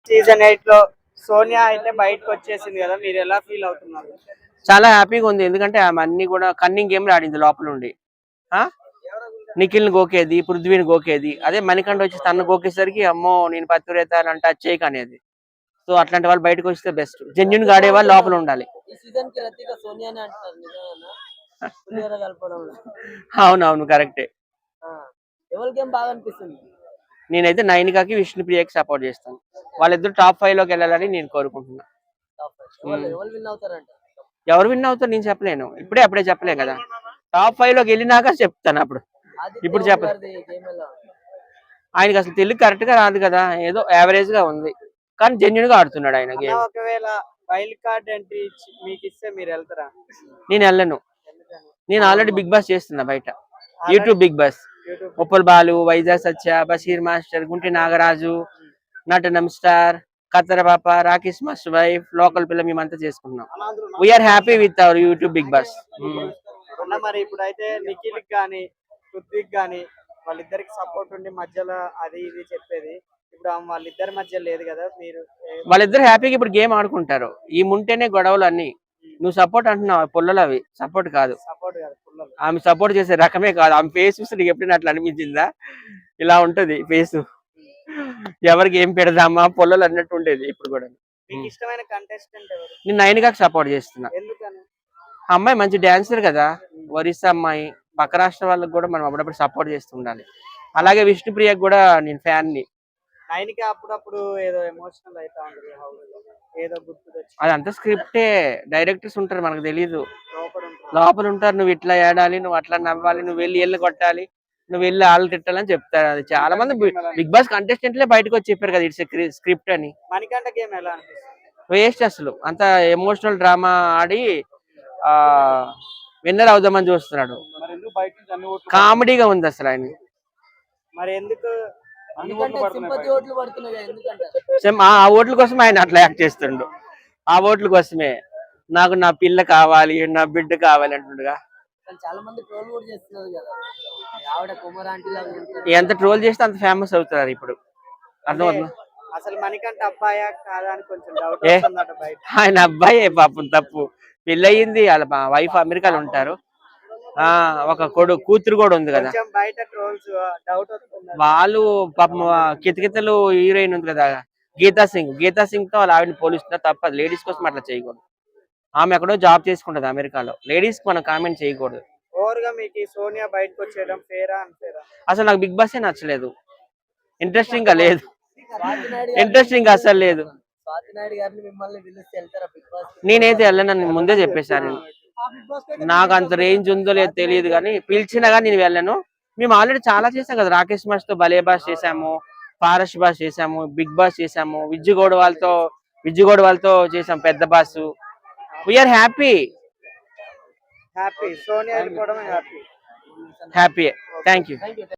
Season 8 లో సోనియా అయితే బయటకు వచ్చేసింది కదా, మీరు ఎలా ఫీల్ అవుతున్నారు? చాలా హ్యాపీగా ఉంది. ఎందుకంటే ఆమె అన్ని కూడా కన్నింగ్ గేమ్లు ఆడింది లోపల ఉండి. నిఖిల్ని గోకేది, పృథ్వీని గోకేది. అదే మణికంఠ వచ్చి తను గోకేసరికి అమ్మో నేను పత్తురేత అని టచ్ చేయక అనేది. సో అట్లాంటి వాళ్ళు బయటకు వస్తే బెస్ట్. జెన్యున్ గా ఆడే వాళ్ళు లోపల ఉండాలి. అవునవును కరెక్టే. నేనైతే నైనికాకి విష్ణుప్రియకి సపోర్ట్ చేస్తాను. వాళ్ళిద్దరు టాప్ 5 లోకి వెళ్ళాలని నేను కోరుకుంటున్నా. ఎవరు విన్ అవుతారు నేను చెప్పలేను. అప్పుడే చెప్పలేను కదా. టాప్ 5 లోకి వెళ్ళినాక చెప్తాను. ఇప్పుడు చెప్పలేదు. ఆయనకి అసలు తెలుగు కరెక్ట్ గా రాదు కదా, ఏదో యావరేజ్ గా ఉంది. కానీ జెన్యున్ గా ఆడుతున్నాడు ఆయన గేమ్. ఒకవేళ వైల్డ్ కార్డ్ ఎంట్రీ మీకు ఇస్తే మీరు వెళ్తారా? నేను వెళ్ళను. నేను ఆల్రెడీ బిగ్ బాస్ చేస్తున్నా బయట, YouTube Bigg Boss. Uppal Balu, Vizag Satya, Basheer master, Gunti Nagaraju, నటనం star, Kathara Papa, Rakesh master wife, local పిల్ల మేమంతా చేసుకున్నాం. We're happy with our YouTube Bigg Boss. మరి ఇప్పుడైతే నిఖిల్ గానీ పృథ్వీకి గానీ వాళ్ళిద్దరికి సపోర్ట్ ఉండి మధ్యలో అది ఇది చెప్పేది, ఇప్పుడు వాళ్ళిద్దరి మధ్య లేదు కదా. మీరు వాళ్ళిద్దరు హ్యాపీగా ఇప్పుడు గేమ్ ఆడుకుంటారు. ఈ ముంటేనే గొడవలు అన్ని. నువ్వు సపోర్ట్ అంటున్నావు, పుల్లలు అవి సపోర్ట్ కాదు. ఆమె సపోర్ట్ చేసే రకమే కాదు. ఆమె ఫేస్ చూస్తే నీకు ఎప్పుడైనా అట్లా అనిపించిందా? ఇలా ఉంటది ఫేస్. ఎవరికి ఏం పెడదామా పొల్లలు అన్నట్టు ఉండేది. ఇప్పుడు కూడా నేను నైనికాకి సపోర్ట్ చేస్తున్నా. అమ్మాయి మంచి డాన్సర్ కదా, ఒరిస్సా అమ్మాయి. పక్క రాష్ట్ర వాళ్ళకి కూడా మనం అప్పుడప్పుడు సపోర్ట్ చేస్తుండాలి. అలాగే విష్ణుప్రియకి కూడా నేను ఫ్యాన్ ని. అప్పుడప్పుడు ఏదో ఎమోషనల్ అవుతా ఉంటుంది, ఏదో అదంతా స్క్రిప్టే. డైరెక్టర్స్ ఉంటారు, మనకు తెలీదు. లోపల ఉంటారు. నువ్వు ఇట్లా ఏడాలి, నువ్వు అట్లా నవ్వాలి, నువ్వు వెళ్ళి ఎల్లు కొట్టాలి, నువ్వు వెళ్ళి ఆళ్ళు తిట్టాలని చెప్తారు. అది చాలా మంది బిగ్ బాస్ కంటెస్టెంట్లే బయటకు వచ్చి చెప్పారు కదా ఇట్స్ స్క్రిప్ట్ అని. వేస్ట్ అసలు. అంత ఎమోషనల్ డ్రామా ఆడి విన్నర్ అవుదామని చూస్తున్నాడు. కామెడీగా ఉంది అసలు ఆయన. మరి ఎందుకు ఆ ఓట్ల కోసం ఆయన అట్లా యాక్ట్ చేస్తుండు. ఆ ఓట్ల కోసమే నాకు నా పిల్ల కావాలి, నా బిడ్డ కావాలి అంటుండగా. ఎంత ట్రోల్ చేస్తే అంత ఫేమస్ అవుతారు ఇప్పుడు. అర్థమవుతుందా? అసలు మణికంఠ అబ్బాయా కాదా అని కొంచెం డౌట్ వస్తుందట బయట. ఆయన అబ్బాయే పాపం. తప్పు. పెళ్ళయింది, వాళ్ళ వైఫ్ అమెరికాలో ఉంటారు. ఒక కూతురు కూడా ఉంది కదా. బయట ట్రోల్స్ డౌట్ వస్తుంది. వాళ్ళు పాపం కితకితలు హీరోయిన్ ఉంది కదా గీతా సింగ్ తో వాళ్ళ ఆవిడని పోలిస్తున్నా తప్ప లేడీస్ కోసం అట్లా చేయకూడదు. ఆమె ఎక్కడో జాబ్ చేసుకుంటది అమెరికాలో. లేడీస్ కి మనం కామెంట్ చేయకూడదు. సోనియా బయటకు వచ్చేయడం ఫేరా అన్ఫేరా? అసలు నాకు బిగ్ బాస్ నచ్చలేదు. ఇంట్రెస్టింగ్ గా లేదు. ఇంట్రెస్టింగ్ అసలు లేదు. నేనైతే వెళ్ళను, ముందే చెప్పేశాను. నాకు అంత రేంజ్ ఉందో లేదో తెలియదు, కానీ పిలిచినా కానీ నేను వెళ్ళను. మేము ఆల్రెడీ చాలా చేసాం కదా. రాకేష్ మాస్ తో భలే బాస్ చేసాము, పారస్ బాస్ చేసాము, బిగ్ బాస్ చేసాము, విజ్జుగౌడ వాళ్ళతో చేసాం పెద్ద boss. We are happy. Sonia happy. Thank you.